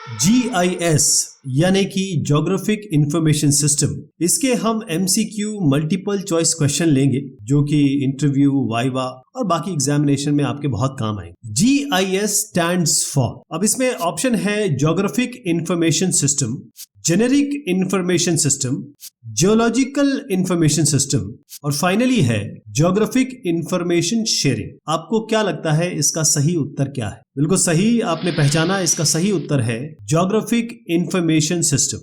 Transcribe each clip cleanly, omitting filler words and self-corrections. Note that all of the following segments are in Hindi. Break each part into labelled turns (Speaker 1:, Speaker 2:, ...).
Speaker 1: GIS यानी कि ज्योग्राफिक इंफॉर्मेशन सिस्टम, इसके हम MCQ मल्टीपल चॉइस क्वेश्चन लेंगे जो कि इंटरव्यू, वाइवा और बाकी एग्जामिनेशन में आपके बहुत काम आएंगे। GIS स्टैंड्स फॉर, अब इसमें ऑप्शन है geographic information system, generic information system, geological information system और फाइनली है ज्योग्राफिक इंफॉर्मेशन शेयरिंग। आपको क्या लगता है इसका सही उत्तर क्या है? बिल्कुल सही आपने पहचाना, इसका सही उत्तर है geographic information system.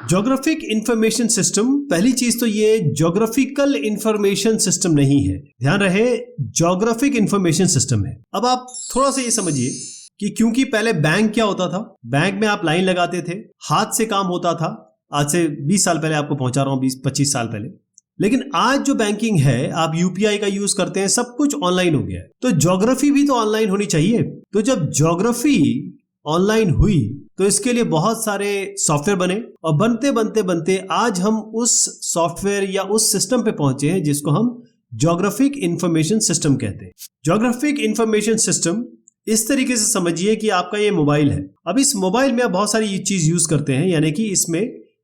Speaker 1: Geographic information system, पहली चीज तो ये ज्योग्राफिकल इंफॉर्मेशन सिस्टम नहीं है, ध्यान रहे ज्योग्राफिक इंफॉर्मेशन सिस्टम है। अब आप थोड़ा सा ये समझिए कि क्योंकि पहले बैंक क्या होता था, बैंक में आप लाइन लगाते थे, हाथ से काम होता था। आज से 20 साल पहले आपको पहुंचा रहा हूं, 20-25 साल पहले। लेकिन आज जो बैंकिंग है, आप UPI का यूज करते हैं, सब कुछ ऑनलाइन हो गया है। तो ज्योग्राफी भी तो ऑनलाइन होनी चाहिए। तो जब ज्योग्राफी ऑनलाइन हुई तो इसके लिए बहुत सारे सॉफ्टवेयर बने और बनते बनते बनते आज हम उस सॉफ्टवेयर या उस सिस्टम पे पहुंचे हैं जिसको हम ज्योग्राफिक इंफॉर्मेशन सिस्टम कहते हैं। ज्योग्राफिक इंफॉर्मेशन सिस्टम इस तरीके से समझिए कि आपका ये मोबाइल है। अब इस मोबाइल में आप बहुत सारी चीज यूज करते हैं, यानी कि इसमें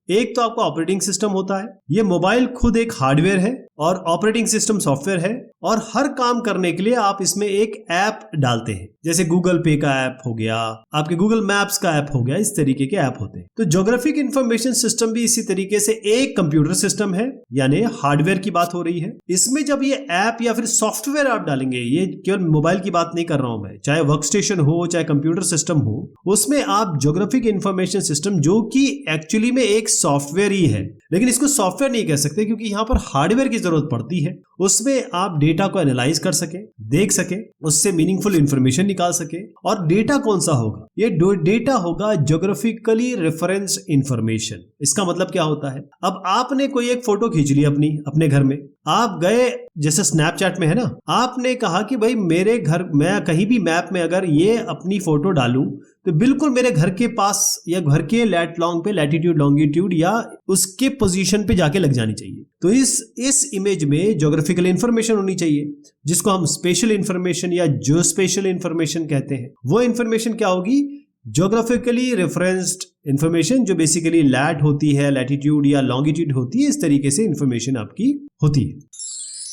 Speaker 1: एक तो आपका ऑपरेटिंग सिस्टम होता है। ये मोबाइल खुद एक हार्डवेयर है और ऑपरेटिंग सिस्टम सॉफ्टवेयर है, और हर काम करने के लिए आप इसमें एक ऐप डालते हैं, जैसे गूगल पे का ऐप हो गया, आपके गूगल मैप्स का ऐप हो गया, इस तरीके के ऐप होते हैं। तो ज्योग्राफिक इंफॉर्मेशन सिस्टम भी इसी तरीके से एक कंप्यूटर सिस्टम है, यानी हार्डवेयर की बात हो रही है। इसमें जब ये ऐप या फिर सॉफ्टवेयर आप डालेंगे, ये केवल मोबाइल की बात नहीं कर रहा हूं मैं, चाहे वर्क स्टेशन हो चाहे कंप्यूटर सिस्टम हो, उसमें आप ज्योग्राफिक इंफॉर्मेशन सिस्टम, जो कि एक्चुअली में एक सॉफ्टवेयर ही है, लेकिन इसको सॉफ्टवेयर नहीं कह सकते क्योंकि यहां पर हार्डवेयर की जरूरत पड़ती है। उसमें आप डेटा को एनालाइज कर सके, देख सके, उससे मीनिंगफुल इंफॉर्मेशन निकाल सके। और डेटा कौन सा होगा? ये डेटा होगा ज्योग्राफिकली रेफरेंस्ड इंफॉर्मेशन। इसका मतलब क्या होता है? अब आपने कोई एक फोटो खींच ली अपने घर में, आप गए, जैसे स्नैपचैट में है ना, आपने कहा कि भाई मेरे घर, मैं कहीं भी मैप में अगर ये अपनी फोटो डालूं तो बिल्कुल मेरे घर के पास या घर के लैटिट्यूड लॉन्गिट्यूड या उसके पोजीशन पे जाके लग जानी चाहिए। तो इस इमेज में ज्योग्राफिकल इंफॉर्मेशन होनी चाहिए, जिसको हम स्पेशल इंफॉर्मेशन या जियोस्पेशियल इंफॉर्मेशन कहते हैं। वो इंफॉर्मेशन क्या होगी? ज्योग्राफिकली रेफरेंस्ड इंफॉर्मेशन, जो बेसिकली लैट होती है, लैटिट्यूड या लॉन्गिट्यूड होती है, इस तरीके से इंफॉर्मेशन आपकी होती है।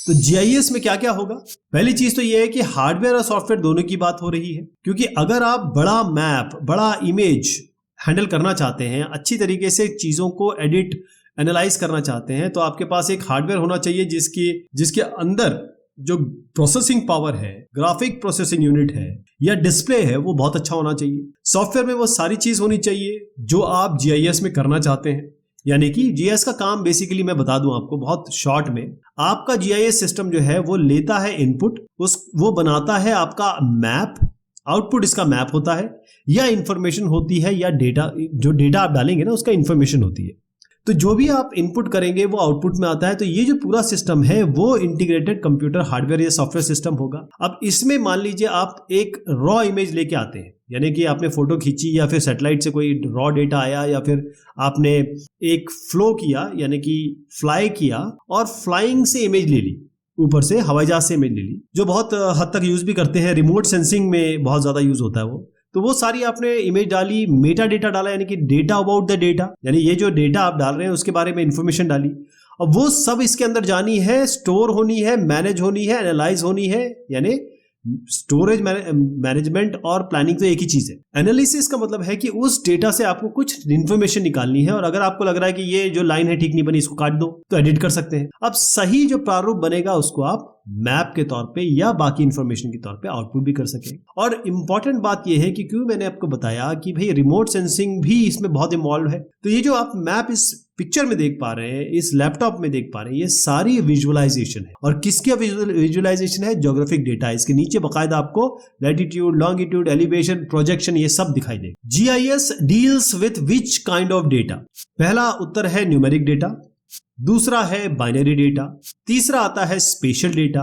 Speaker 1: तो GIS में क्या क्या होगा? पहली चीज तो यह है कि हार्डवेयर और सॉफ्टवेयर दोनों की बात हो रही है, क्योंकि अगर आप बड़ा मैप, बड़ा इमेज हैंडल करना चाहते हैं, अच्छी तरीके से चीजों को एडिट, एनालाइज करना चाहते हैं, तो आपके पास एक हार्डवेयर होना चाहिए जिसके अंदर जो प्रोसेसिंग पावर है, ग्राफिक प्रोसेसिंग यूनिट है या डिस्प्ले है, वो बहुत अच्छा होना चाहिए। सॉफ्टवेयर में वो सारी चीज होनी चाहिए जो आप GIS में करना चाहते हैं। यानी कि GIS का काम बेसिकली मैं बता दूं आपको बहुत शॉर्ट में, आपका GIS सिस्टम जो है वो लेता है इनपुट, वो बनाता है आपका मैप, आउटपुट इसका मैप होता है या इंफॉर्मेशन होती है, या डेटा, जो डेटा आप डालेंगे ना उसका इंफॉर्मेशन होती है। तो जो भी आप इनपुट करेंगे वो आउटपुट में आता है। तो ये जो पूरा सिस्टम है वो इंटीग्रेटेड कंप्यूटर हार्डवेयर या सॉफ्टवेयर सिस्टम होगा। अब इसमें मान लीजिए आप एक रॉ इमेज लेके आते हैं, यानी कि आपने फोटो खींची या फिर सैटेलाइट से कोई रॉ डेटा आया, या फिर आपने एक फ्लो किया, यानी कि फ्लाई किया और फ्लाइंग से इमेज ले ली, ऊपर से हवाई जहाज से इमेज ले ली, जो बहुत हद तक यूज भी करते हैं, रिमोट सेंसिंग में बहुत ज्यादा यूज होता है वो। तो वो सारी आपने इमेज डाली, मेटा डेटा डाला, यानी कि डेटा अबाउट द डेटा, यानी ये जो डेटा आप डाल रहे हैं उसके बारे में इंफॉर्मेशन डाली। अब वो सब इसके अंदर जानी है, स्टोर होनी है, मैनेज होनी है, एनालाइज होनी है, यानी स्टोरेज, मैनेजमेंट और प्लानिंग तो एक ही चीज है। एनालिसिस का मतलब है कि उस डेटा से आपको कुछ इंफॉर्मेशन निकालनी है, और अगर आपको लग रहा है कि ये जो लाइन है ठीक नहीं बनी, इसको काट दो, तो एडिट कर सकते हैं। अब सही जो प्रारूप बनेगा उसको आप मैप के तौर पे या बाकी इंफॉर्मेशन के तौर पे आउटपुट भी कर सकें। और इंपॉर्टेंट बात यह है कि क्यों मैंने आपको बताया कि भाई रिमोट सेंसिंग भी इसमें बहुत इन्वॉल्व है। तो ये जो आप मैप इस पिक्चर में देख पा रहे हैं, इस लैपटॉप में देख पा रहे हैं, ये सारी विजुअलाइजेशन है। और किसकी विजुअलाइजेशन है? Geographic data. इसके नीचे बाकायदा आपको लैटिट्यूड, लॉन्गिट्यूड, एलिवेशन, प्रोजेक्शन, ये सब दिखाई देगा। GIS deals with which kind of data? पहला उत्तर है न्यूमेरिक डेटा, दूसरा है बाइनरी डेटा, तीसरा आता है स्पेशल डेटा,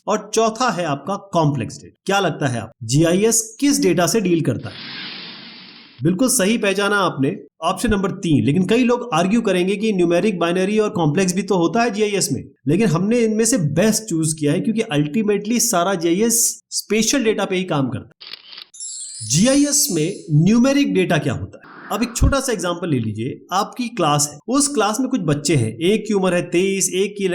Speaker 1: और चौथा है आपका कॉम्प्लेक्स डेटा। क्या लगता है आप, GIS किस डेटा से डील करता है? बिल्कुल सही पहचाना आपने, ऑप्शन नंबर 3। लेकिन कई लोग आर्ग्यू करेंगे कि न्यूमेरिक, बाइनरी और कॉम्प्लेक्स भी तो होता है GIS में, लेकिन हमने इनमें से बेस्ट चूज किया है क्योंकि अल्टीमेटली सारा GIS स्पेशल डेटा पे ही काम करता है। जीआईएस में न्यूमेरिक डेटा क्या होता है? अब एक छोटा सा एग्जांपल ले लीजिए, आपकी क्लास है, उस क्लास में कुछ बच्चे हैं, एक की उम्र है 23, एक की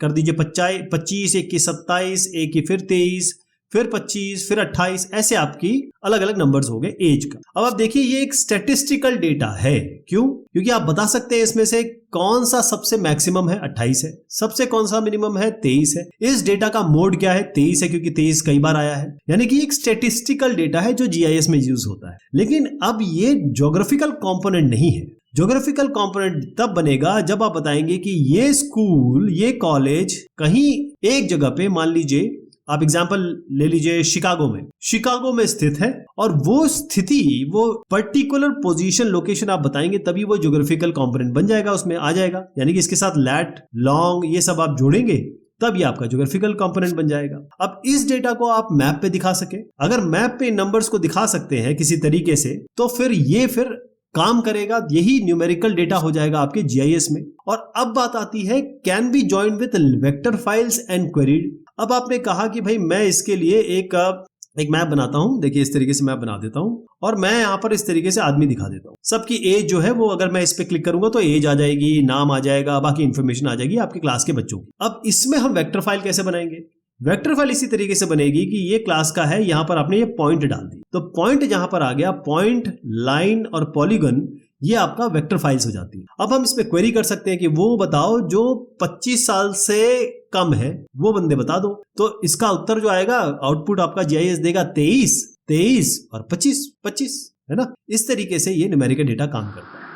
Speaker 1: कर दीजिए 25, एक की 27, एक की फिर 23, फिर 25, फिर 28, ऐसे आपकी अलग अलग नंबर्स हो गए एज का। अब आप देखिए ये एक स्टैटिस्टिकल डेटा है। क्यों? क्योंकि आप बता सकते हैं इसमें से कौन सा सबसे मैक्सिमम है, 28 है, सबसे कौन सा मिनिमम है, 23 है। इस डेटा का मोड क्या है, 23 है, क्योंकि 23 कई बार आया है। यानी कि एक स्टैटिस्टिकल डेटा है जो जीआईएस में यूज होता है। लेकिन अब ये ज्योग्राफिकल कंपोनेंट नहीं है। ज्योग्राफिकल कंपोनेंट तब बनेगा जब आप बताएंगे कि ये स्कूल, ये कॉलेज कहीं एक जगह पे, मान लीजिए आप एग्जाम्पल ले लीजिए शिकागो में स्थित है, और वो स्थिति, वो पर्टिकुलर पोजीशन, लोकेशन आप बताएंगे तभी वो ज्योग्राफिकल कंपोनेंट बन जाएगा, उसमें आ जाएगा। यानी कि इसके साथ लैट, लॉन्ग, ये सब आप जोड़ेंगे तब ये आपका ज्योग्राफिकल कंपोनेंट बन जाएगा। अब इस डेटा को आप मैप पे दिखा सके, अगर मैप पे नंबर्स को दिखा सकते हैं किसी तरीके से, तो फिर काम करेगा। यही न्यूमेरिकल डेटा हो जाएगा आपके जीआईएस में। और अब बात आती है can be joined with vector files and queried. अब आपने कहा कि भाई मैं इसके लिए एक मैप बनाता हूं। देखिए इस तरीके से मैप बना देता हूं और मैं यहां पर इस तरीके से आदमी दिखा देता हूं। सबकी एज जो है वो, अगर मैं इस पे क्लिक करूंगा तो एज आ जाएगी, नाम आ जाएगा, बाकी इंफॉर्मेशन आ जाएगी आपके क्लास के बच्चों की। अब इसमें हम वेक्टर फाइल कैसे बनाएंगे? वेक्टर फाइल इसी तरीके से बनेगी कि ये क्लास का है, यहां पर आपने ये पॉइंट डाल दी, तो पॉइंट जहां पर आ गया, पॉइंट, लाइन और पॉलीगन, ये आपका वेक्टर फाइल्स हो जाती है। अब हम इसमें क्वेरी कर सकते हैं कि वो बताओ जो 25 साल से कम है, वो बंदे बता दो। तो इसका उत्तर जो आएगा, आउटपुट आपका जीआईएस देगा 23 और 25 है ना। इस तरीके से ये न्यूमेरिकल डेटा काम करता है।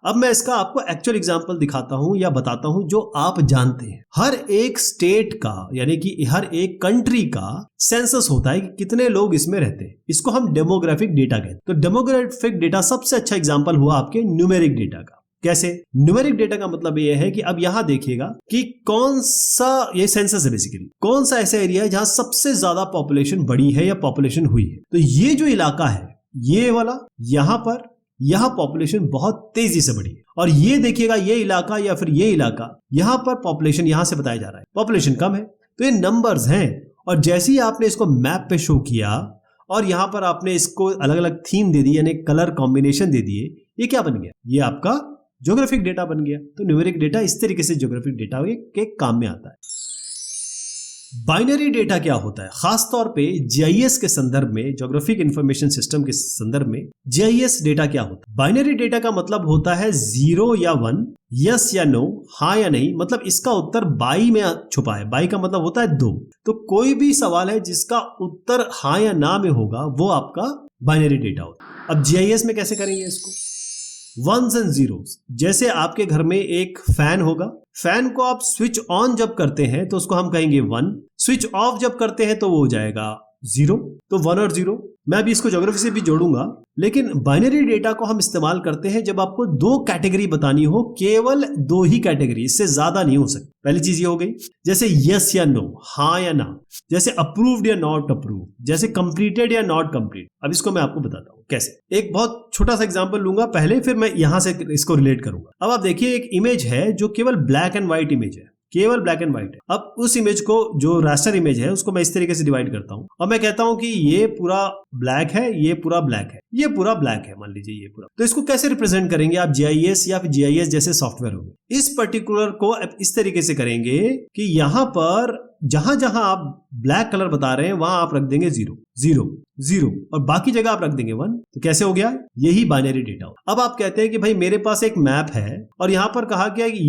Speaker 1: अब मैं इसका आपको एक्चुअल एग्जांपल दिखाता हूं या बताता हूं जो आप जानते हैं। हर एक स्टेट का, यानी कि हर एक कंट्री का सेंसस होता है कि कितने लोग इसमें रहते हैं। इसको हम डेमोग्राफिक डेटा कहते हैं। तो डेमोग्राफिक डेटा सबसे अच्छा एग्जांपल हुआ आपके न्यूमेरिक डेटा का। कैसे? न्यूमेरिक डेटा का मतलब ये है कि अब यहां देखिएगा कि कौन सा, ये सेंसस है बेसिकली, कौन सा ऐसा एरिया है जहां सबसे ज्यादा पॉपुलेशन बढ़ी है या पॉपुलेशन हुई है। तो ये जो इलाका है, ये वाला, यहां पॉपुलेशन बहुत तेजी से बढ़ी है। और ये देखिएगा, ये इलाका या फिर ये इलाका, यहां पर पॉपुलेशन, यहां से बताया जा रहा है पॉपुलेशन कम है। तो ये नंबर्स हैं। और जैसे ही आपने इसको मैप पे शो किया और यहां पर आपने इसको अलग अलग थीम दे दी, यानी कलर कॉम्बिनेशन दे दिए, ये क्या बन गया? ये आपका ज्योग्राफिक डेटा बन गया। तो न्यूमेरिक डेटा इस तरीके से ज्योग्राफिक डेटा के काम में आता है। बाइनरी डेटा क्या होता है? खास तौर पे जीआईएस के संदर्भ में, ज्योग्राफिक इंफॉर्मेशन सिस्टम के संदर्भ में जीआईएस डेटा क्या होता है? बाइनरी डेटा का मतलब होता है 0 या 1, यस या नो, हाँ या नहीं। मतलब इसका उत्तर बाई में छुपा है। बाई का मतलब होता है 2। तो कोई भी सवाल है जिसका उत्तर हाँ या ना में होगा, वो आपका बाइनरी डेटा होता है। अब जीआईएस में कैसे करेंगे इसको? 1s and 0s। जैसे आपके घर में एक फैन होगा, फैन को आप स्विच ऑन जब करते हैं तो उसको हम कहेंगे 1, स्विच ऑफ जब करते हैं तो वो हो जाएगा 0। तो 1 और 0। मैं अभी इसको ज्योग्राफी से भी जोड़ूंगा, लेकिन बाइनरी डेटा को हम इस्तेमाल करते हैं जब आपको 2 कैटेगरी बतानी हो, केवल 2 ही कैटेगरी, इससे ज्यादा नहीं हो सकती। पहली चीज ये हो गई, जैसे यस या नो, हाँ या ना, जैसे अप्रूव्ड या नॉट अप्रूव्ड, जैसे कंप्लीटेड या नॉट कंप्लीट। अब इसको मैं आपको बताता हूं कैसे। एक बहुत छोटा सा एग्जांपल लूंगा पहले, फिर मैं यहां से इसको रिलेट करूंगा। अब आप देखिए, एक इमेज है जो केवल ब्लैक एंड व्हाइट इमेज है, केवल ब्लैक एंड व्हाइट है। अब उस इमेज को, जो रास्टर इमेज है, उसको मैं इस तरीके से डिवाइड करता हूं और मैं कहता हूं कि ये पूरा ब्लैक है, ये पूरा ब्लैक है, ये पूरा ब्लैक है, मान लीजिए ये पूरा। तो इसको कैसे रिप्रेजेंट करेंगे आप? जीआईएस या फिर जीआईएस जैसे सॉफ्टवेयर होंगे, इस पर्टिकुलर को इस तरीके से करेंगे कि यहां पर जहां जहां आप ब्लैक कलर बता रहे हैं वहां आप रख देंगे 0 0 0 और बाकी जगह आप रख देंगे 1। तो कैसे हो गया? यही बाइनरी डेटा हो। अब आप कहते हैं कि भाई मेरे पास एक मैप है और यहां पर कहा गया कि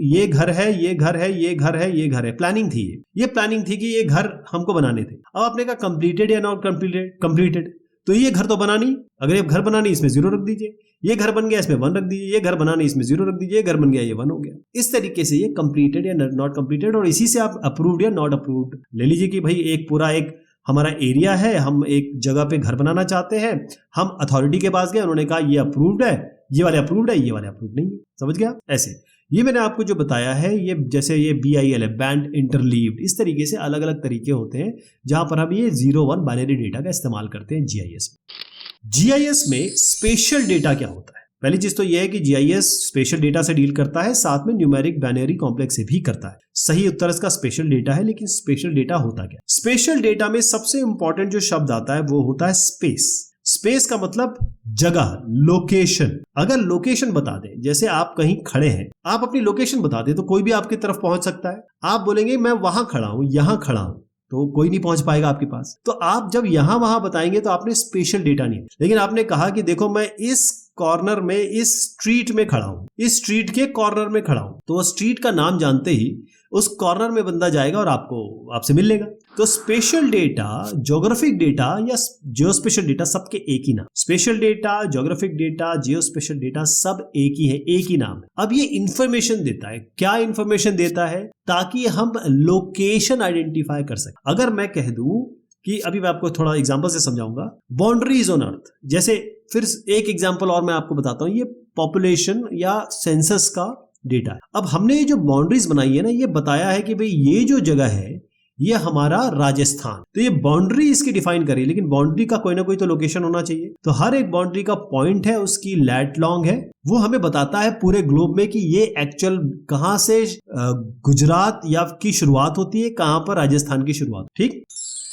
Speaker 1: ये घर है, ये घर है, ये घर है, ये घर है। प्लानिंग थी, ये प्लानिंग थी कि ये घर हमको बनाने थे। अब आपने कहा कंप्लीटेड या नॉट कंप्लीटेड? कंप्लीटेड। तो ये घर तो बना नहीं, अगर ये घर बना नहीं इसमें 0 रख दीजिए, ये घर बन गया इसमें 1 रख दीजिए, ये घर बना नहीं इसमें 0 रख दीजिए, ये घर बन गया ये 1 हो गया। इस तरीके से ये कंप्लीटेड या नॉट कंप्लीटेड, और इसी से आप अप्रूव्ड या नॉट अप्रूव्ड ले लीजिए कि भाई एक पूरा एक हमारा एरिया है, हम एक जगह पे घर बनाना चाहते हैं, हम अथॉरिटी के पास गए, उन्होंने कहा ये अप्रूव्ड है, ये वाले अप्रूव्ड है, ये वाले अप्रूव्ड नहीं है। समझ गया? ऐसे ये मैंने आपको जो बताया है, ये जैसे ये BIL है, बैंड इंटरलीव्ड, इस तरीके से अलग अलग तरीके होते हैं जहां पर हम ये 0-1 बाइनरी डेटा का इस्तेमाल करते हैं जीआईएस में। जीआईएस में स्पेशल डेटा क्या होता है? पहली चीज तो यह है कि जीआईएस स्पेशल डेटा से डील करता है, साथ में न्यूमेरिक बाइनरी कॉम्प्लेक्स से भी करता है। सही उत्तर इसका स्पेशल डेटा है। लेकिन स्पेशल डेटा होता क्या? स्पेशल डेटा में सबसे इंपॉर्टेंट जो शब्द आता है वो होता है स्पेस। स्पेस का मतलब जगह, लोकेशन। अगर लोकेशन बता दें, जैसे आप कहीं खड़े हैं, आप अपनी लोकेशन बता दें तो कोई भी आपकी तरफ पहुंच सकता है। आप बोलेंगे मैं वहां खड़ा हूं, यहां खड़ा हूं, तो कोई नहीं पहुंच पाएगा आपके पास। तो आप जब यहां वहां बताएंगे तो आपने स्पेशल डेटा नहीं, लेकिन आपने कहा कि देखो मैं इस कॉर्नर में, इस स्ट्रीट में खड़ा हूं, इस स्ट्रीट के कॉर्नर में खड़ा हूं, तो स्ट्रीट का नाम जानते ही उस कॉर्नर में बंदा जाएगा और आपसे मिल लेगा। तो स्पेशल डेटा, ज्योग्राफिक डेटा या जियोस्पेशल डेटा सबके एक ही नाम। Special data, geographic data, geospatial data सब एक ही है, एक ही नाम है। अब ये इंफॉर्मेशन देता है, क्या इंफॉर्मेशन देता है? ताकि हम लोकेशन आइडेंटिफाई कर सकें। अगर मैं कह दूं कि अभी मैं आपको थोड़ा एग्जांपल से समझाऊंगा, बाउंड्रीज ऑन अर्थ, जैसे फिर एक एग्जांपल और मैं आपको बताता हूं, ये पॉपुलेशन या सेंसस का डेटा है। अब हमने ये जो बाउंड्रीज बनाई है ना, ये बताया है कि भाई ये जो जगह है ये हमारा राजस्थान, तो ये बाउंड्री इसकी डिफाइन करी, लेकिन बाउंड्री का कोई ना कोई तो लोकेशन होना चाहिए। तो हर एक बाउंड्री का पॉइंट है, उसकी लैट लॉन्ग है, वो हमें बताता है पूरे ग्लोब में कि ये एक्चुअल कहां से गुजरात या की शुरुआत होती है, कहां पर राजस्थान की शुरुआत। ठीक,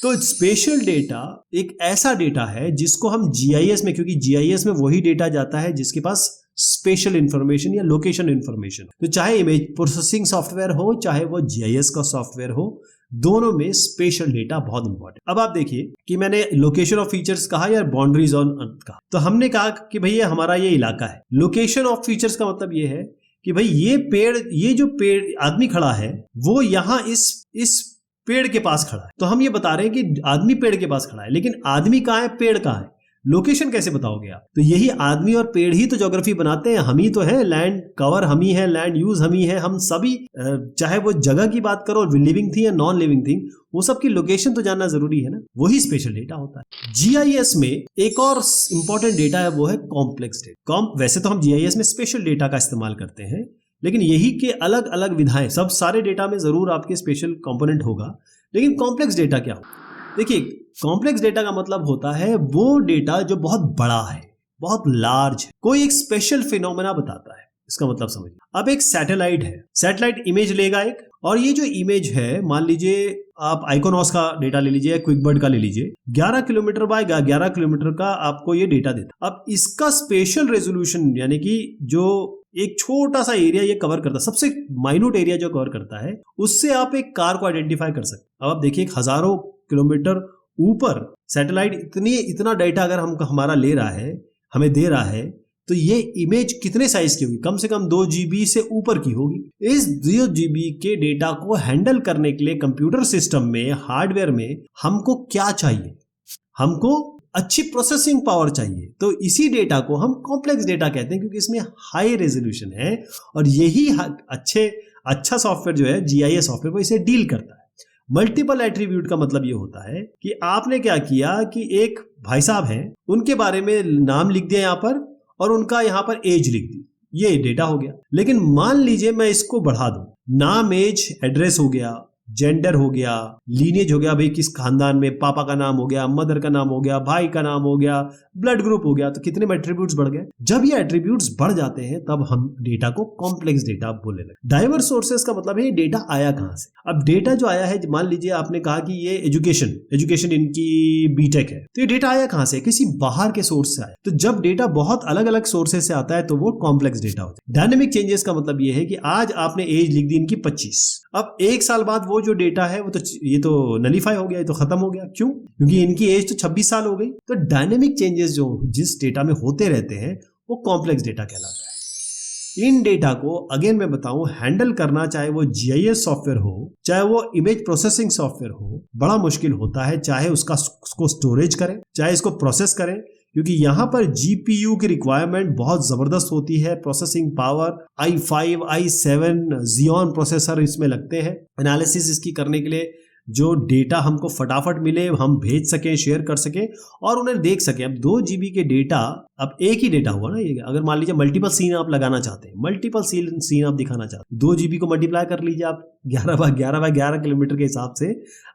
Speaker 1: तो स्पेशल डेटा एक ऐसा डेटा है जिसको हम जीआईएस में, क्योंकि जीआईएस में वही डेटा जाता है जिसके पास स्पेशल इंफॉर्मेशन या लोकेशन इंफॉर्मेशन, तो चाहे इमेज प्रोसेसिंग सॉफ्टवेयर हो, चाहे वो जीआईएस का सॉफ्टवेयर हो, दोनों में स्पेशल डेटा बहुत इंपॉर्टेंट। अब आप देखिए कि मैंने लोकेशन ऑफ फीचर्स कहा या बाउंड्रीज ऑन अर्थ कहा, तो हमने कहा कि भैया हमारा ये इलाका है। लोकेशन ऑफ फीचर्स का मतलब ये है कि भाई ये पेड़, ये जो पेड़ आदमी खड़ा है वो यहां इस पेड़ के पास खड़ा है। तो हम ये बता रहे हैं कि आदमी पेड़ के पास खड़ा है, लेकिन आदमी कहां है, पेड़ कहां है, लोकेशन कैसे बताओगे आप? तो यही आदमी और पेड़ ही तो ज्योग्राफी बनाते हैं, हम ही तो है, लैंड कवर हम ही है, लैंड यूज हम ही है, हम सभी, चाहे वो जगह की बात करो, लिविंग थिंग या नॉन लिविंग थिंग, वो सब की लोकेशन तो जानना जरूरी है ना, वही स्पेशल डेटा होता है। जीआईएस में एक और इंपॉर्टेंट डेटा है, वो है कॉम्प्लेक्स डेटा। वैसे तो हम जीआईएस में स्पेशल डेटा का इस्तेमाल करते हैं, लेकिन यही के अलग अलग विधाएं, सब सारे डेटा में जरूर आपके स्पेशल कंपोनेंट होगा, लेकिन कॉम्प्लेक्स डेटा क्या होगा? देखिए, कॉम्प्लेक्स डेटा का मतलब होता है वो डेटा जो बहुत बड़ा है, बहुत लार्ज है, कोई एक स्पेशल फिनोमेना बताता है। इसका मतलब समझिए, अब एक सैटेलाइट है, सैटेलाइट इमेज लेगा एक, और ये जो इमेज है, मान लीजिए आप आइकोनॉस का डेटा ले लीजिए, क्विकबर्ड का ले लीजिए, 11 किलोमीटर बाय 11 किलोमीटर का आपको ये डेटा देता। अब इसका स्पेशल रेजोल्यूशन, यानी कि जो एक छोटा सा एरिया ये कवर करता है, सबसे माइन्यूट एरिया जो कवर करता है, उससे आप एक कार को आइडेंटिफाई कर सकते हैं। अब आप देखिए, हजारों किलोमीटर ऊपर सैटेलाइट इतना डेटा अगर हमारा ले रहा है, हमें दे रहा है, तो ये इमेज कितने साइज की होगी? कम से कम 2 GB से ऊपर की होगी। इस 2 GB के डेटा को हैंडल करने के लिए कंप्यूटर सिस्टम में, हार्डवेयर में हमको क्या चाहिए? हमको अच्छी प्रोसेसिंग पावर चाहिए। तो इसी डेटा को हम कॉम्प्लेक्स डेटा कहते हैं, क्योंकि इसमें हाई रेजोल्यूशन है, और यही अच्छा सॉफ्टवेयर जो है जीआईएस सॉफ्टवेयर, वो इसे डील करता है। मल्टीपल एट्रीब्यूट का मतलब ये होता है कि आपने क्या किया कि एक भाई साहब हैं, उनके बारे में नाम लिख दिया यहां पर, और उनका यहां पर एज लिख दी, ये डेटा हो गया। लेकिन मान लीजिए मैं इसको बढ़ा दूं, नाम, एज, एड्रेस हो गया, जेंडर हो गया, लीनेज हो गया, भाई किस खानदान में, पापा का नाम हो गया, मदर का नाम हो गया, भाई का नाम हो गया, ब्लड ग्रुप हो गया, तो कितने एट्रीब्यूट्स बढ़ गए। जब ये एट्रीब्यूट्स बढ़ जाते हैं तब हम डेटा को कॉम्प्लेक्स डेटा बोलने लगे। डाइवर्स सोर्सेस का मतलब है ये डेटा आया कहां से। अब डेटा जो आया है, मान लीजिए आपने कहा कि ये एजुकेशन इनकी बीटेक है, तो ये डेटा आया कहां से? किसी बाहर के सोर्स से आया। तो जब डेटा बहुत अलग अलग सोर्सेस से आता है तो वो कॉम्प्लेक्स डेटा होता है। डायनेमिक चेंजेस का मतलब ये है कि आज आपने एज लिख दी इनकी 25, अब 1 साल बाद वो जो डेटा है वो तो ये तो नलीफाई हो गया, ये तो खत्म हो गया। क्यों? क्योंकि इनकी एज तो 26 साल हो गई। तो डायनेमिक चेंजेस जो जिस डेटा में होते रहते हैं वो कॉम्प्लेक्स डेटा कहलाता है। इन डेटा को अगेन मैं बताऊं, हैंडल करना, चाहे वो जीआईएस सॉफ्टवेयर हो, चाहे वो इमेज प्रोसेसिंग सॉफ्टवेयर हो, बड़ा मुश्किल होता है। चाहे उसको स्टोरेज करें, चाहे इसको प्रोसेस करें, क्योंकि यहां पर जीपीयू की रिक्वायरमेंट बहुत जबरदस्त होती है। Processing power i5, i7 Xeon processor इसमें लगते हैं। एनालिसिस इसकी करने के लिए जो डेटा हमको फटाफट मिले, हम भेज सकें, शेयर कर सकें और उन्हें देख सकें। अब 2 GB के डेटा, अब एक ही डेटा हुआ ना ये। अगर मान लीजिए मल्टीपल सीन आप लगाना चाहते हैं, मल्टीपल सीन आप दिखाना चाहते हैं, 2 GB को मल्टीप्लाई कर लीजिए आप 11 किलोमीटर के हिसाब से।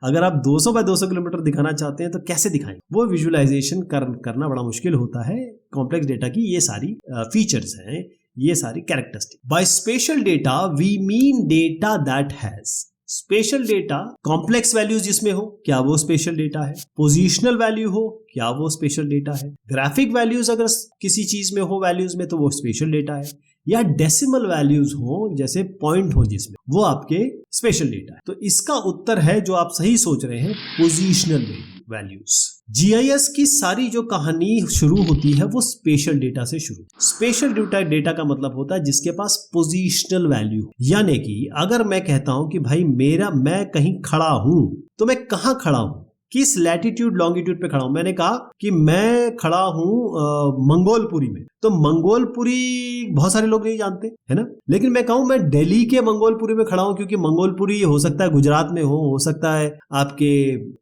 Speaker 1: अगर आप 200 किलोमीटर दिखाना चाहते हैं तो कैसे दिखाएं? वो विजुअलाइजेशन करना बड़ा मुश्किल होता है। कॉम्प्लेक्स डेटा की ये सारी फीचर्स हैं, ये सारी characteristic. By spatial data we mean data that has spatial data complex values जिसमें हो, क्या वो स्पेशल डेटा है? पोजीशनल वैल्यू हो, क्या वो स्पेशल डेटा है? ग्राफिक वैल्यूज अगर किसी चीज में हो वैल्यूज में, तो वो स्पेशल डेटा है। या डेसिमल वैल्यूज हो, जैसे पॉइंट हो जिसमें, वो आपके स्पेशल डेटा है। तो इसका उत्तर है, जो आप सही सोच रहे हैं, पोजीशनल वैल्यूज। जीआईएस की सारी जो कहानी शुरू होती है वो स्पेशल डेटा से शुरू। स्पेशल डेटा का मतलब होता है जिसके पास पोजीशनल वैल्यू, यानी कि अगर मैं कहता हूं कि भाई मैं कहीं खड़ा हूं, तो मैं कहां खड़ा हूं, किस लैटिट्यूड लॉन्गिट्यूड पे खड़ा हूं। मैंने कहा कि मैं खड़ा हूं मंगोलपुरी में, तो मंगोलपुरी बहुत सारे लोग नहीं जानते, है ना। लेकिन मैं कहूं मैं दिल्ली के मंगोलपुरी में खड़ा हूं, क्योंकि मंगोलपुरी हो सकता है गुजरात में हो सकता है आपके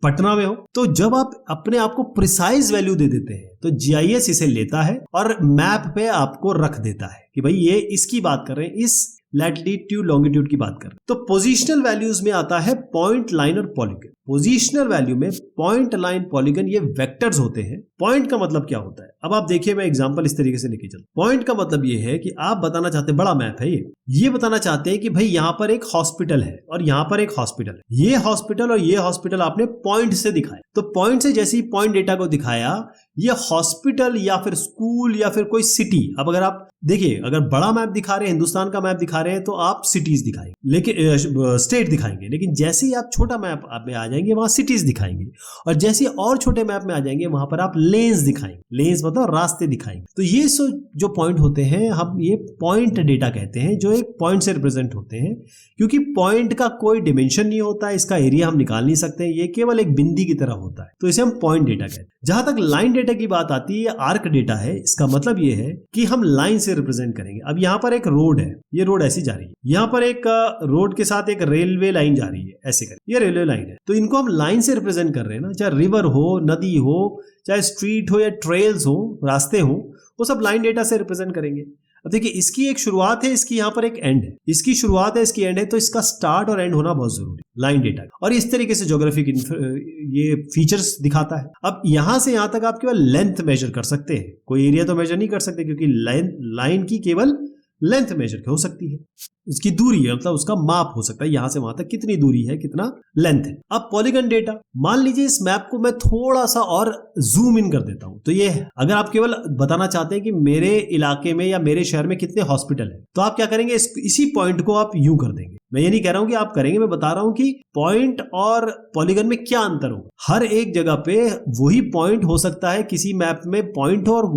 Speaker 1: पटना में हो। तो जब आप अपने आप को प्रिसाइज वैल्यू दे देते हैं, तो जीआईएस इसे लेता है और मैप पे आपको रख देता है कि भाई ये इसकी बात कर रहे हैं, इस लैटिट्यूड लॉन्गिट्यूड की बात कर रहे हैं। तो पोजीशनल वैल्यूज में आता है पॉइंट, लाइन और पॉलीगन। पोजीशनल वैल्यू में पॉइंट, लाइन, पॉलीगन ये वेक्टर्स होते हैं। पॉइंट का मतलब क्या होता है, अब आप देखिए, मैं एग्जांपल इस तरीके से लेके चलता हूं। पॉइंट का मतलब ये है कि आप बताना चाहते हैं, बड़ा मैप है ये बताना चाहते हैं कि भाई यहां पर एक हॉस्पिटल है और यहां पर एक हॉस्पिटल है। ये हॉस्पिटल और ये हॉस्पिटल आपने पॉइंट से दिखाया। तो पॉइंट से जैसे ही पॉइंट डेटा को दिखाया, ये हॉस्पिटल या फिर स्कूल या फिर कोई सिटी, अब अगर आप देखिए, अगर बड़ा मैप दिखा रहे हैं, हिंदुस्तान का मैप दिखा रहे हैं, तो आप सिटीज दिखाएंगे, लेकिन स्टेट दिखाएंगे। लेकिन जैसे ही आप छोटा मैप में आ जाएंगे, वहां सिटीज दिखाएंगे, और जैसे और छोटे मैप में आ जाएंगे, वहां पर आप लेन्स दिखाएंगे। लेन्स मतलब रास्ते दिखाएंगे। तो ये जो पॉइंट होते हैं, हम ये पॉइंट डेटा कहते हैं, जो एक पॉइंट से रिप्रेजेंट होते हैं। क्योंकि पॉइंट का कोई डिमेंशन नहीं होता है, इसका एरिया हम निकाल नहीं सकते, ये केवल एक बिंदी की तरह होता है, तो इसे हम पॉइंट डेटा कहते हैं। जहां तक लाइन डेटा की बात आती है, आर्क डेटा है। इसका मतलब ये है कि हम लाइन से रिप्रेजेंट करेंगे। अब यहां पर एक रोड है, ये रोड ऐसी जा रही है, यहां पर एक रोड के साथ एक रेलवे लाइन जा रही है, ऐसे कर, ये रेलवे लाइन है। तो इनको हम लाइन से रिप्रेजेंट कर रहे हैं ना, चाहे रिवर हो, नदी हो, चाहे स्ट्रीट हो या ट्रेल्स हो, रास्ते हो, वो सब लाइन डेटा से रिप्रेजेंट करेंगे। अब देखिए, इसकी एक शुरुआत है, इसकी यहां पर एक एंड है, इसकी शुरुआत है, इसकी एंड है, तो इसका स्टार्ट और एंड होना बहुत जरूरी है लाइन डेटा। और इस तरीके से ज्योग्राफिक ये फीचर्स दिखाता है। अब यहां से यहां तक आप केवल लेंथ मेजर कर सकते हैं, कोई एरिया तो मेजर नहीं कर सकते, क्योंकि लाइन की केवल लेंथ मेजर हो सकती है, उसकी दूरी है, मतलब उसका माप हो सकता है, यहां से वहां तक कितनी दूरी है, कितना लेंथ है। अब पॉलीगन डेटा, मान लीजिए इस मैप को मैं थोड़ा सा और जूम इन कर देता हूं, तो ये अगर आप केवल बताना चाहते हैं कि मेरे इलाके में या मेरे शहर में कितने हॉस्पिटल है, तो आप क्या करेंगे, इसी पॉइंट को आप यूं कर देंगे। मैं ये नहीं कह रहा हूं कि आप करेंगे, मैं बता रहा हूं कि पॉइंट और पॉलीगन में क्या अंतर होगा। हर एक जगह पे वही पॉइंट हो सकता है, किसी मैप में पॉइंट हो और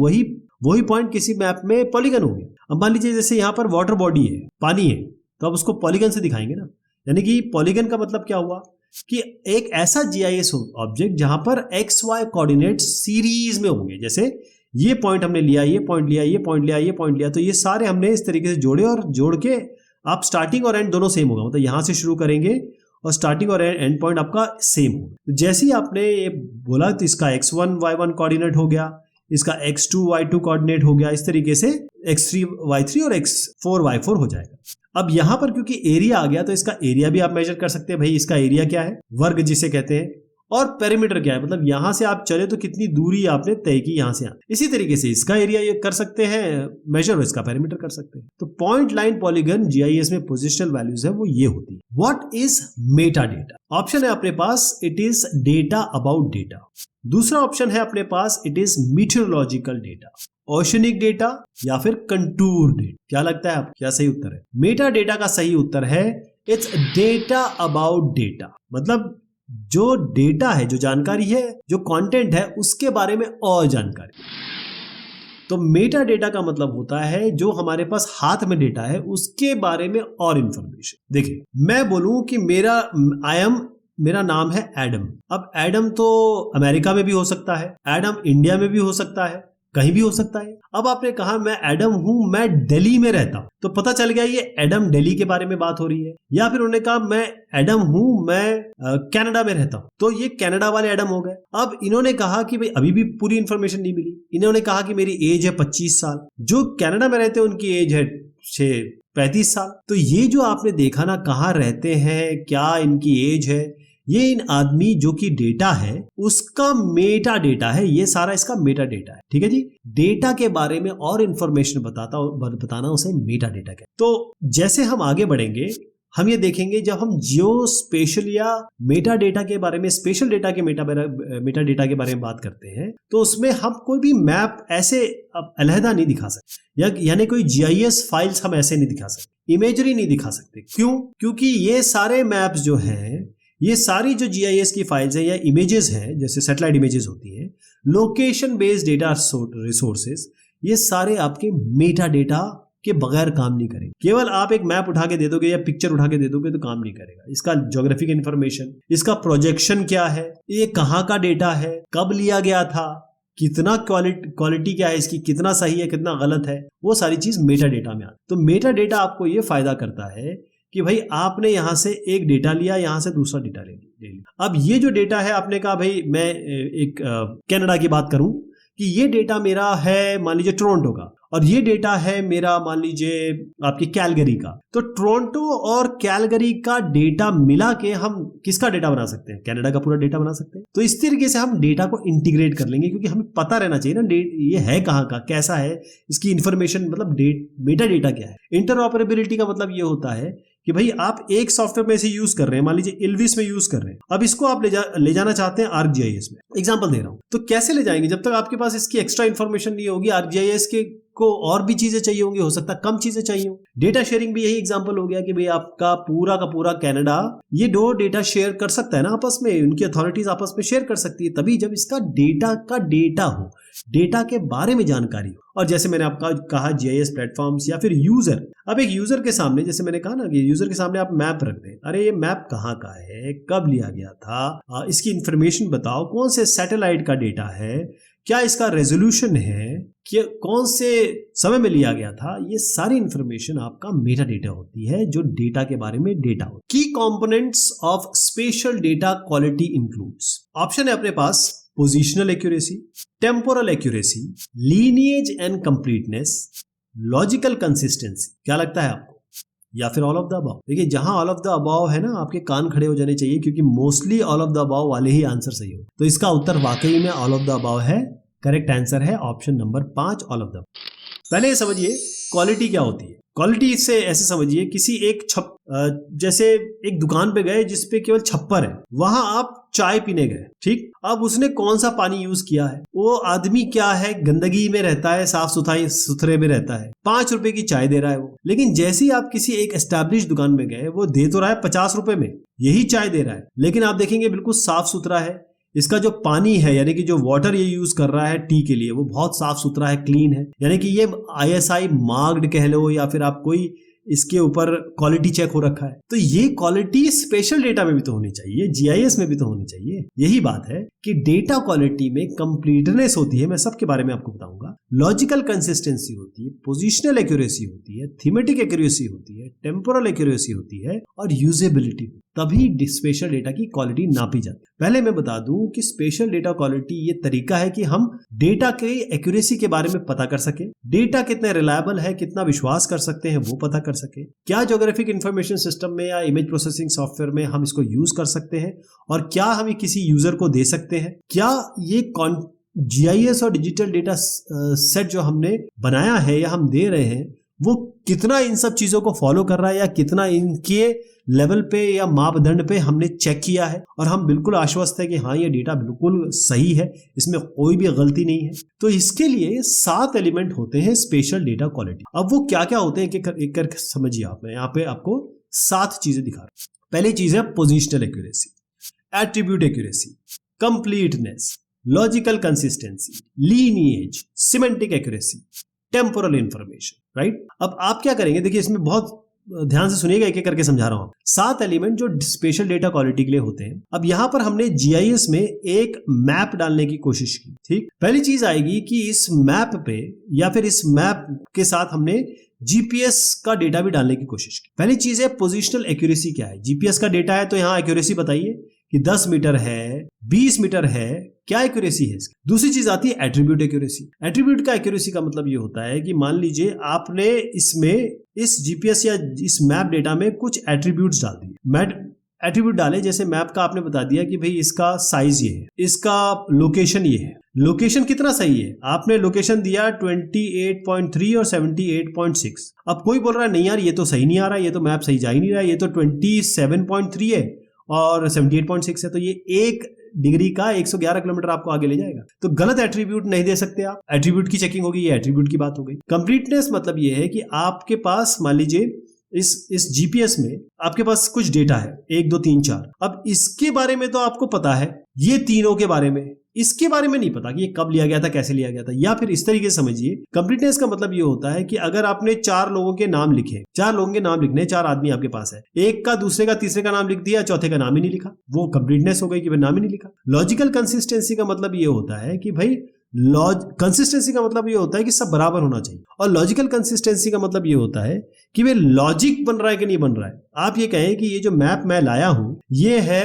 Speaker 1: वही पॉइंट किसी मैप में पॉलीगन हो गया। अब मान लीजिए जैसे यहाँ पर वाटर बॉडी है, पानी है, तो अब उसको पॉलीगन से दिखाएंगे ना। यानी कि पॉलीगन का मतलब क्या हुआ कि एक ऐसा जीआईएस ऑब्जेक्ट जहां पर एक्स वाई कोऑर्डिनेट सीरीज में होंगे। जैसे ये पॉइंट हमने लिया, ये पॉइंट लिया, ये पॉइंट लिया, ये पॉइंट लिया, तो ये सारे हमने इस तरीके से जोड़े, और जोड़ के आप स्टार्टिंग और एंड दोनों सेम होगा, मतलब यहां से शुरू करेंगे और स्टार्टिंग और एंड पॉइंट आपका सेम होगा। जैसे ही आपने ये बोला, तो इसका x1 y1 कोऑर्डिनेट हो गया, इसका x2 y2 कोऑर्डिनेट हो गया, इस तरीके से x3 y3 और x4 y4 हो जाएगा। अब यहां पर क्योंकि एरिया आ गया, तो इसका एरिया भी आप मेजर कर सकते हैं, भाई इसका एरिया क्या है, वर्ग जिसे कहते हैं, और पेरीमीटर क्या है, मतलब यहां से आप चले तो कितनी दूरी आपने तय की यहां से यहां। इसी तरीके से इसका एरिया ये कर सकते हैं मेजर, इसका पेरीमीटर कर सकते हैं। तो पॉइंट, लाइन, पॉलीगन जीआईएस में पोजिशनल वैल्यूज है, वो ये होती है। What is metadata? Option है अपने पास, it is data about data. दूसरा ऑप्शन है अपने पास, it is meteorological data, oceanic data, या फिर कंटूर डेटा। क्या लगता है आप, क्या सही उत्तर है? मेटा डेटा का सही उत्तर है इट्स डेटा अबाउट डेटा, मतलब जो डेटा है, जो जानकारी है, जो कंटेंट है, उसके बारे में और जानकारी। तो मेटा डेटा का मतलब होता है जो हमारे पास हाथ में डेटा है, उसके बारे में और इंफॉर्मेशन। देखिए, मैं बोलूं कि मेरा नाम है एडम। अब एडम तो अमेरिका में भी हो सकता है, एडम इंडिया में भी हो सकता है, कहीं भी हो सकता है। अब आपने कहा मैं एडम हूं, मैं दिल्ली में रहता हूं, तो पता चल गया ये एडम दिल्ली के बारे में बात हो रही है। या फिर उन्होंने कहा मैं एडम हूं, मैं कनाडा में रहता हूं, तो ये कनाडा वाले एडम हो गए। अब इन्होंने कहा कि भाई अभी भी पूरी इंफॉर्मेशन नहीं मिली, इन्होंने कहा कि मेरी एज है 25 साल, जो कनाडा में रहते हैं उनकी एज है 35 साल। तो ये जो आपने देखा ना, कहाँ रहते हैं, क्या इनकी एज है, ये इन आदमी जो कि डेटा है उसका मेटा डेटा है, ये सारा इसका मेटा डेटा है। ठीक है जी, डेटा के बारे में और इंफॉर्मेशन बताना उसे मेटा डेटा कहते हैं। तो जैसे हम आगे बढ़ेंगे, हम ये देखेंगे जब हम जियो स्पेशल या मेटा डेटा के बारे में, स्पेशल डेटा के मेटा डेटा के बारे में बात करते हैं, तो उसमें हम कोई भी मैप ऐसे अलहदा नहीं दिखा सकते, यानी कोई GIS फाइल्स हम ऐसे नहीं दिखा सकते, इमेजरी नहीं दिखा सकते। क्यों? क्योंकि ये सारे मैप्स जो हैं, ये सारी जो GIS की फाइल्स हैं या इमेजेस हैं, जैसे सैटेलाइट इमेजेस होती हैं, लोकेशन बेस्ड डेटा रिसोर्सेज, ये सारे आपके मेटा डेटा के बगैर काम नहीं करेंगे। केवल आप एक मैप उठा के दे दोगे या पिक्चर उठा के दे दोगे तो काम नहीं करेगा। इसका ज्योग्राफिक इंफॉर्मेशन, इसका प्रोजेक्शन क्या है, ये कहाँ का डेटा है, कब लिया गया था, कितना क्वालिटी क्या है इसकी, कितना सही है, कितना गलत है, वो सारी चीज मेटा डेटा में आती। तो मेटा डेटा आपको ये फायदा करता है कि भाई आपने यहां से एक डेटा लिया, यहां से दूसरा डेटा ले लिया। अब ये जो डेटा है, आपने कहा भाई मैं एक कनाडा की बात करूं कि ये डेटा मेरा है मान लीजिए टोरंटो का, और ये डेटा है मेरा मान लीजिए आपकी कैलगरी का। तो टोरंटो और कैलगरी का डेटा मिला के हम किसका डेटा बना सकते हैं? कनाडा का पूरा डेटा बना सकते हैं। तो इस तरीके से हम डेटा को इंटीग्रेट कर लेंगे, क्योंकि हमें पता रहना चाहिए ना ये है कहाँ का, कैसा है, इसकी इंफॉर्मेशन, मतलब मेटा डेटा क्या है। इंटरऑपरेबिलिटी का मतलब ये होता है कि भाई आप एक सॉफ्टवेयर में इसे यूज कर रहे हैं, मान लीजिए इल्विस में यूज कर रहे हैं, अब इसको आप ले जाना चाहते हैं ArcGIS में। एग्जांपल दे रहा हूं, तो कैसे ले जाएंगे? जब तक आपके पास इसकी एक्स्ट्रा इंफॉर्मेशन नहीं होगी, ArcGIS के को और भी चीजें चाहिए होंगी, हो सकता है कम चीजें चाहिए हो। डेटा शेयरिंग भी यही एग्जांपल हो गया कि भाई आपका पूरा का पूरा कनाडा ये दो डेटा शेयर कर सकता है ना आपस में, उनकी अथॉरिटीज आपस में शेयर कर सकती है, तभी जब इसका डेटा का डेटा हो, डेटा के बारे में जानकारी हो। और जैसे मैंने आपका कहा GIS प्लेटफॉर्म्स या फिर यूजर, अब एक यूजर के सामने, जैसे मैंने कहा ना कि यूजर के सामने आप मैप रख दें, अरे ये मैप कहाँ का है, कब लिया गया था, इसकी इंफॉर्मेशन बताओ, कौन से सैटेलाइट का डेटा है, क्या इसका रेजोल्यूशन है, कि कौन से समय में लिया गया था, ये सारी इंफॉर्मेशन आपका मेटा डेटा होती है, जो डेटा के बारे में डेटा होता है। Key components of spatial data quality includes, option है अपने पास positional accuracy, temporal accuracy, lineage and completeness, logical consistency. क्या लगता है आपको? या फिर ऑल ऑफ द अबव? देखिए जहां ऑल ऑफ द अबव है ना, आपके कान खड़े हो जाने चाहिए, क्योंकि mostly all of the above वाले ही आंसर सही हो। तो इसका उत्तर वाकई में ऑल ऑफ द अबव है। करेक्ट आंसर है option number 5, all of the. पहले समझिए क्वालिटी क्या होती है। क्वालिटी से ऐसे समझिए, किसी एक जैसे एक दुकान पे गए जिसपे केवल छप्पर है, वहां आप चाय पीने गए, ठीक। अब उसने कौन सा पानी यूज किया है, वो आदमी क्या है, गंदगी में रहता है, साफ सुथरे में रहता है, 5 रुपए की चाय दे रहा है वो। लेकिन जैसे ही आप किसी एक एस्टैब्लिश दुकान में गए, वो दे तो रहा है 50 रुपए में, यही चाय दे रहा है, लेकिन आप देखेंगे बिल्कुल साफ सुथरा है। इसका जो पानी है, यानी कि जो वाटर ये यूज कर रहा है टी के लिए, वो बहुत साफ सुथरा है, क्लीन है, यानी कि ये ISI मार्क्ड कह लो, या फिर आप कोई इसके ऊपर क्वालिटी चेक हो रखा है। तो ये क्वालिटी स्पेशल डेटा में भी तो होनी चाहिए, GIS में भी तो होनी चाहिए। यही बात है कि डेटा क्वालिटी में कंप्लीटनेस होती है, मैं सबके बारे में आपको बताऊंगा। लॉजिकल कंसिस्टेंसी होती है, पोजिशनल एक्यूरेसी होती है, थीमेटिक एक्यूरेसी होती है, टेम्पोरल एक्यूरेसी होती है, और यूजेबिलिटी, तभी स्पेशल डेटा की क्वालिटी नापी जाती है। पहले मैं बता दूं कि स्पेशल डेटा क्वालिटी ये तरीका है कि हम डेटा के एक्यूरेसी के बारे में पता कर सके, डेटा कितना रिलायबल है, कितना विश्वास कर सकते हैं वो पता कर सके, क्या ज्योग्राफिक इंफॉर्मेशन सिस्टम में या इमेज प्रोसेसिंग सॉफ्टवेयर में हम इसको यूज कर सकते हैं, और क्या हम किसी यूजर को दे सकते हैं, क्या ये GIS और डिजिटल डेटा सेट जो हमने बनाया है या हम दे रहे हैं, वो कितना इन सब चीजों को फॉलो कर रहा है, या कितना इनके लेवल पे या मापदंड पे हमने चेक किया है, और हम बिल्कुल आश्वस्त है कि हाँ ये डेटा बिल्कुल सही है, इसमें कोई भी गलती नहीं है। तो इसके लिए 7 एलिमेंट होते हैं स्पेशल डेटा क्वालिटी। अब वो क्या क्या होते हैं एक करके समझिए आप। मैं यहाँ पे आपको 7 चीजें दिखा रहा हूं। पहली चीज है positional accuracy, attribute accuracy, completeness, logical consistency, lineage, semantic accuracy, temporal information, right. अब आप क्या करेंगे, देखिए इसमें बहुत ध्यान से सुनिएगा, एक एक करके समझा रहा हूं। 7 एलिमेंट जो स्पेशल डेटा क्वालिटी के लिए होते हैं। अब यहां पर हमने GIS में एक मैप डालने की कोशिश की, ठीक। पहली चीज आएगी कि इस मैप पे या फिर इस मैप के साथ हमने GPS का डेटा भी डालने की कोशिश की। पहली चीज है पोजिशनल एक्यूरेसी। क्या है? GPS का डेटा है तो यहां एक्यूरेसी बताइए कि 10 मीटर है, 20 मीटर है, क्या एक्यूरेसी है इसकी। दूसरी चीज आती है एट्रीब्यूट एक्यूरेसी। एट्रीब्यूट का एक्यूरेसी का मतलब ये होता है कि मान लीजिए आपने इसमें इस GPS या इस मैप डेटा में कुछ एट्रीब्यूट्स डाल दिए। एट्रीब्यूट डाले, जैसे मैप का आपने बता दिया कि भाई इसका साइज ये है, इसका लोकेशन ये है। लोकेशन कितना सही है, आपने लोकेशन दिया 28.3 और 78.6। अब कोई बोल रहा है नहीं यार ये तो सही नहीं आ रहा, ये तो मैप सही जा ही नहीं रहा, ये तो 27.3 है और 78.6 है, तो ये 1 डिग्री का 111 किलोमीटर आपको आगे ले जाएगा। तो गलत एट्रीब्यूट नहीं दे सकते आप, एट्रीब्यूट की चेकिंग होगी, ये एट्रीब्यूट की बात हो गई। कंप्लीटनेस मतलब ये है कि आपके पास मान लीजिए इस जीपीएस में आपके पास कुछ डेटा है 1 2 3 4, अब इसके बारे में तो आपको पता है, ये तीनों के बारे में, इसके बारे में नहीं पता कि ये कब लिया गया था, कैसे लिया गया था। या फिर इस तरीके से समझिए, कंप्लीटनेस का मतलब ये होता है कि अगर आपने 4 लोगों के नाम लिखे, 4 लोगों के नाम लिखने, 4 आदमी आपके पास है, एक का दूसरे का तीसरे का नाम लिख दिया, चौथे का नाम ही नहीं लिखा, वो कंप्लीटनेस हो गई कि भाई नाम ही नहीं लिखा। लॉजिकल कंसिस्टेंसी का मतलब ये होता है कि भाई कंसिस्टेंसी का मतलब ये होता है कि सब बराबर होना चाहिए, और लॉजिकल कंसिस्टेंसी का मतलब ये होता है कि वे लॉजिक बन रहा है कि नहीं बन रहा है। आप ये कहें कि ये जो मैप मैं लाया हूं ये है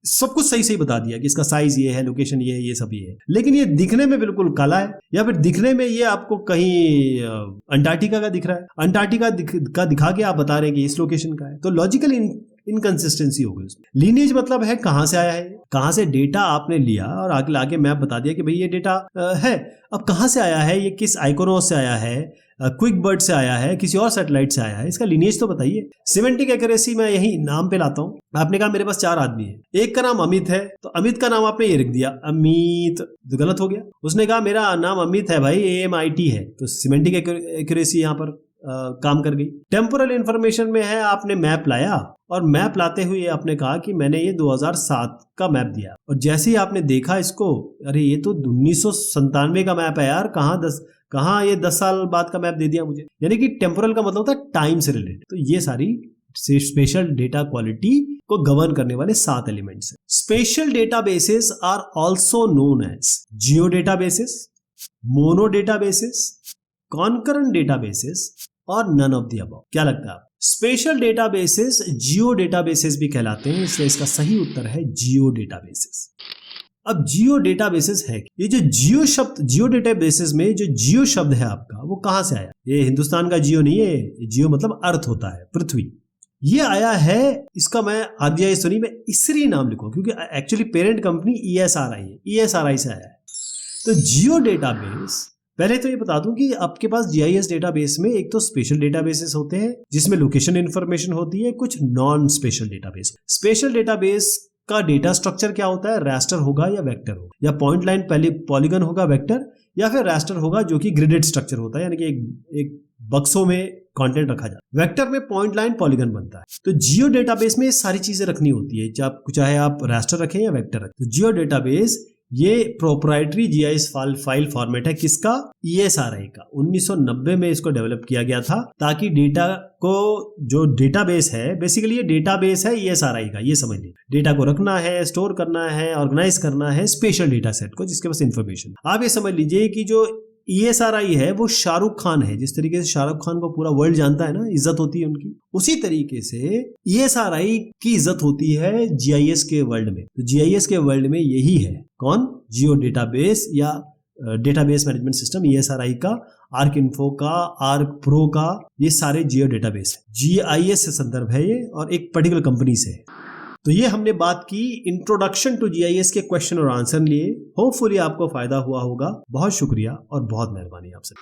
Speaker 1: सब कुछ सही सही बता दिया कि इसका साइज ये है, लोकेशन ये है, ये सब ये है, लेकिन ये दिखने में बिल्कुल काला है, या फिर दिखने में ये आपको कहीं अंटार्कटिका का दिख रहा है, अंटार्कटिका का दिखा के आप बता रहे हैं कि इस लोकेशन का है, तो लॉजिकल इनकंसिस्टेंसी हो गई उसमें। लीनेज मतलब है कहां से आया है, कहां से डेटा आपने लिया और आगे मैप बता दिया कि भाई ये डेटा है, अब कहां से आया है, ये किस आइकोनोस से आया है, क्विक बर्ड से आया है, किसी और सैटेलाइट से आया है, इसका लीनेज तो बताइए। सिमेंटिक एक्यूरेसी मैं यही नाम पे लाता हूं। आपने कहा मेरे पास 4 आदमी है, एक का नाम अमित है, तो अमित का नाम आपने ये लिख दिया अमित, तो गलत हो गया। उसने कहा मेरा नाम अमित है भाई, AMIT है, तो सिमेंटिक एक्यूरेसी यहां पर काम कर गई। टेम्पोरल इंफॉर्मेशन में है, आपने मैप लाया और मैप लाते हुए आपने कहा कि मैंने ये 2007 का मैप दिया, और जैसे ही आपने देखा इसको, अरे ये तो 1997 का मैप है यार, कहाँ ये 10 साल बाद का मैप दे दिया मुझे। यानी कि टेम्पोरल का मतलब होता है टाइम से रिलेटेड। तो ये सारी स्पेशल डेटा क्वालिटी को गवर्न करने वाले 7 एलिमेंट्स हैं। Spatial databases are also known as geo databases, mono databases, concurrent databases और नन ऑफ द अबव। क्या लगता है आप? स्पेशल डेटाबेसेस जियो डेटाबेसेस भी कहलाते हैं, इसलिए इसका सही उत्तर है जियो डेटाबेसेस। अब जियो डेटाबेसेस है, ये जो जियो शब्द, जियो डेटाबेसेस में जो जियो शब्द है आपका, वो कहां से आया? ये हिंदुस्तान का जियो नहीं है, जियो मतलब अर्थ होता है, पृथ्वी। ये आया है, इसका मैं ArcGIS तो नहीं, मैं इसरी नाम लिखूं क्योंकि एक्चुअली पेरेंट कंपनी ESRI है, ESRI से आया है। तो जियो डेटाबेस, पहले तो ये बता दूं कि आपके पास GIS डेटाबेस में एक तो स्पेशल डेटाबेसेस होते हैं जिसमें लोकेशन इंफॉर्मेशन होती है, कुछ non special database. Special database का डेटा स्ट्रक्चर क्या होता है? रास्टर होगा या वेक्टर होगा, या पॉइंट लाइन पहले पॉलीगन होगा वेक्टर, या फिर रास्टर होगा जो कि ग्रिडेड स्ट्रक्चर होता है, यानी कि एक बक्सों में कंटेंट रखा जाता है। वेक्टर में पॉइंट लाइन पॉलीगन बनता है। तो जियो डेटाबेस में ये सारी चीजें रखनी होती है, चाहे आप रास्टर रखें या वेक्टर रखें। तो जियो डेटाबेस ये प्रोप्राइटरी GIS फाइल फॉर्मेट है, किसका? ESRI का। 1990 में इसको डेवलप किया गया था ताकि डेटा को, जो डेटाबेस है, बेसिकली ये डेटाबेस है ESRI का, ये समझ लीजिए। डेटा को रखना है, स्टोर करना है, ऑर्गेनाइज करना है स्पेशल डेटा सेट को, जिसके पास इंफॉर्मेशन। आप ये समझ लीजिए कि जो ESRI है वो शाहरुख खान है, जिस तरीके से शाहरुख खान को पूरा वर्ल्ड जानता है ना, इज्जत होती है उनकी, उसी तरीके से ESRI की इज्जत होती है GIS के वर्ल्ड में। तो GIS के वर्ल्ड में यही है, कौन? जियो डेटाबेस या डेटाबेस मैनेजमेंट सिस्टम, ESRI का, ArcInfo का, ArcPro का, ये सारे जियो डेटाबेस है। GIS से संदर्भ है ये, और एक पर्टिकुलर कंपनी से है। तो ये हमने बात की इंट्रोडक्शन टू GIS के क्वेश्चन और आंसर लिए। होपफुली आपको फायदा हुआ होगा। बहुत शुक्रिया और बहुत मेहरबानी आपसे।